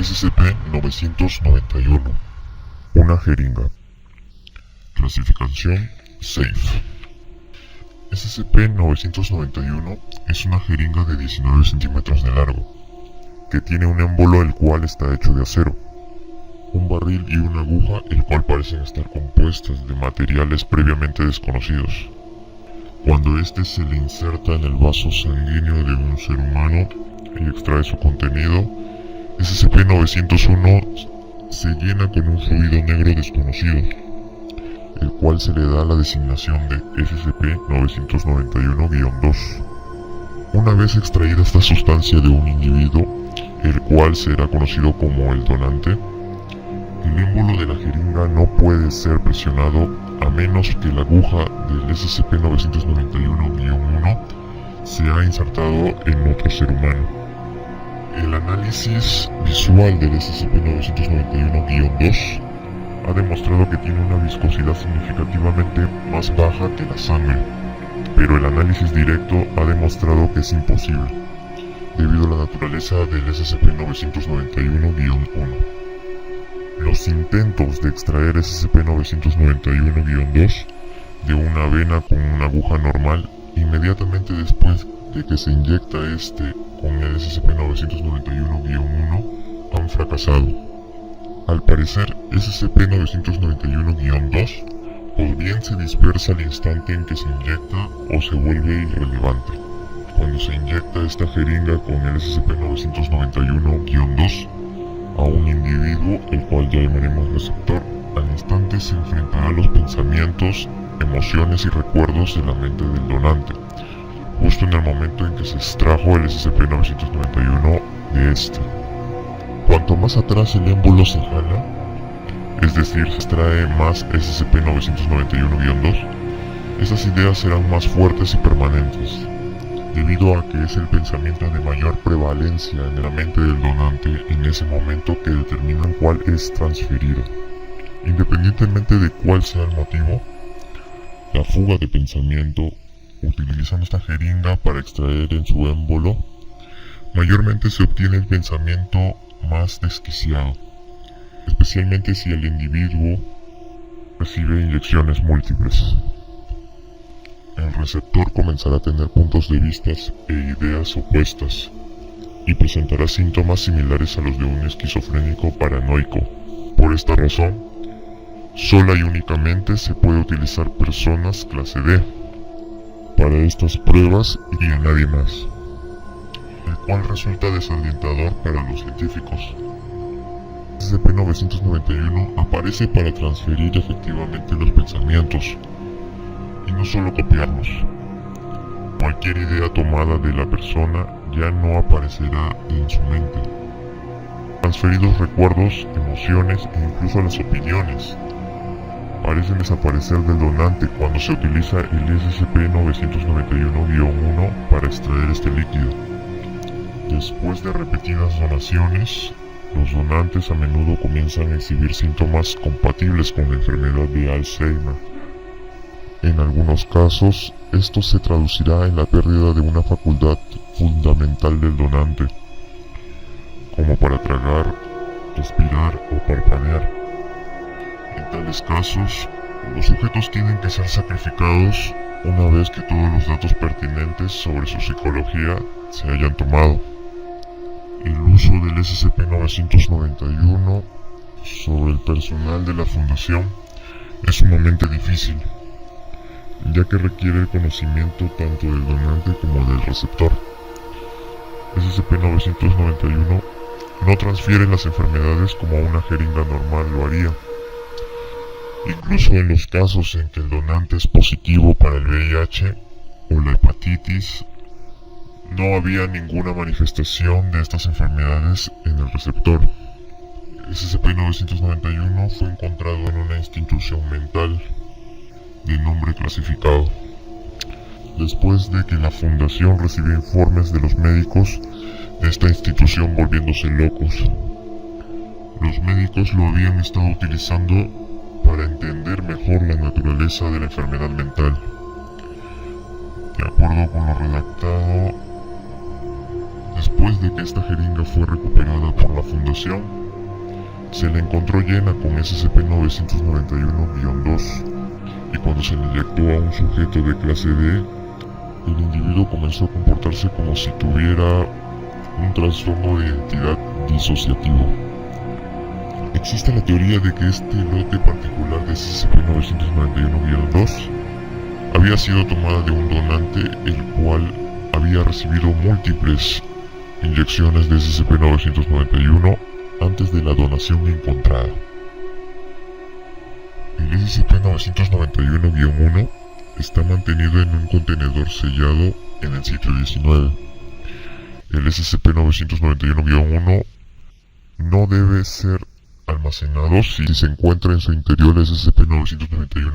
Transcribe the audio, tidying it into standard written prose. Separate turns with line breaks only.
SCP-991. Una jeringa. Clasificación Safe. SCP-991 es una jeringa de 19 centímetros de largo, que tiene un émbolo el cual está hecho de acero, un barril y una aguja el cual parecen estar compuestas de materiales previamente desconocidos. Cuando este se le inserta en el vaso sanguíneo de un ser humano y extrae su contenido, SCP-901 se llena con un fluido negro desconocido, el cual se le da la designación de SCP-991-2. Una vez extraída esta sustancia de un individuo, el cual será conocido como el donante, el émbolo de la jeringa no puede ser presionado a menos que la aguja del SCP-991-1 sea insertado en otro ser humano. El análisis visual del SCP-991-2 ha demostrado que tiene una viscosidad significativamente más baja que la sangre, pero el análisis directo ha demostrado que es imposible, debido a la naturaleza del SCP-991-1. Los intentos de extraer SCP-991-2 de una vena con una aguja normal inmediatamente después de que se inyecta este con el SCP-991-1 han fracasado. Al parecer, SCP-991-2 o bien se dispersa al instante en que se inyecta o se vuelve irrelevante. Cuando se inyecta esta jeringa con el SCP-991-2 a un individuo, el cual ya llamaremos receptor, al instante se enfrentará a los pensamientos, emociones y recuerdos de la mente del donante, justo en el momento en que se extrajo el SCP-991 de este. Cuanto más atrás el émbolo se jala, es decir, se extrae más SCP-991-2, esas ideas serán más fuertes y permanentes, debido a que es el pensamiento de mayor prevalencia en la mente del donante en ese momento que determinan cuál es transferido. Independientemente de cuál sea el motivo, la fuga de pensamiento, utilizando esta jeringa para extraer en su émbolo, mayormente se obtiene el pensamiento más desquiciado, especialmente si el individuo recibe inyecciones múltiples. El receptor comenzará a tener puntos de vista e ideas opuestas y presentará síntomas similares a los de un esquizofrénico paranoico. Por esta razón, sola y únicamente se puede utilizar personas clase D para estas pruebas y a nadie más, el cual resulta desalentador para los científicos. SCP-991 aparece para transferir efectivamente los pensamientos, y no solo copiarlos. Cualquier idea tomada de la persona ya no aparecerá en su mente. Transferidos recuerdos, emociones e incluso las opiniones parecen desaparecer del donante cuando se utiliza el SCP-991-1 para extraer este líquido. Después de repetidas donaciones, los donantes a menudo comienzan a exhibir síntomas compatibles con la enfermedad de Alzheimer. En algunos casos, esto se traducirá en la pérdida de una facultad fundamental del donante, como para tragar, respirar o parpadear. En tales casos, los sujetos tienen que ser sacrificados una vez que todos los datos pertinentes sobre su psicología se hayan tomado. El uso del SCP-991 sobre el personal de la Fundación es sumamente difícil, ya que requiere el conocimiento tanto del donante como del receptor. SCP-991 no transfiere las enfermedades como una jeringa normal lo haría. Incluso en los casos en que el donante es positivo para el VIH o la hepatitis, no había ninguna manifestación de estas enfermedades en el receptor. SCP-991 fue encontrado en una institución mental de nombre clasificado, después de que la Fundación recibió informes de los médicos de esta institución volviéndose locos. Los médicos lo habían estado utilizando para entender mejor la naturaleza de la enfermedad mental. De acuerdo con lo redactado, después Después de que esta jeringa fue recuperada por la fundación, se la encontró llena con SCP-991-2 y cuando se le inyectó a un sujeto de clase D, el individuo comenzó a comportarse como si tuviera un trastorno de identidad disociativo. Existe la teoría de que este lote particular de SCP-991-2 había sido tomada de un donante el cual había recibido múltiples inyecciones de SCP-991 antes de la donación encontrada. El SCP-991-1 está mantenido en un contenedor sellado en el sitio 19. El SCP-991-1 no debe ser almacenado si se encuentra en su interior SCP-991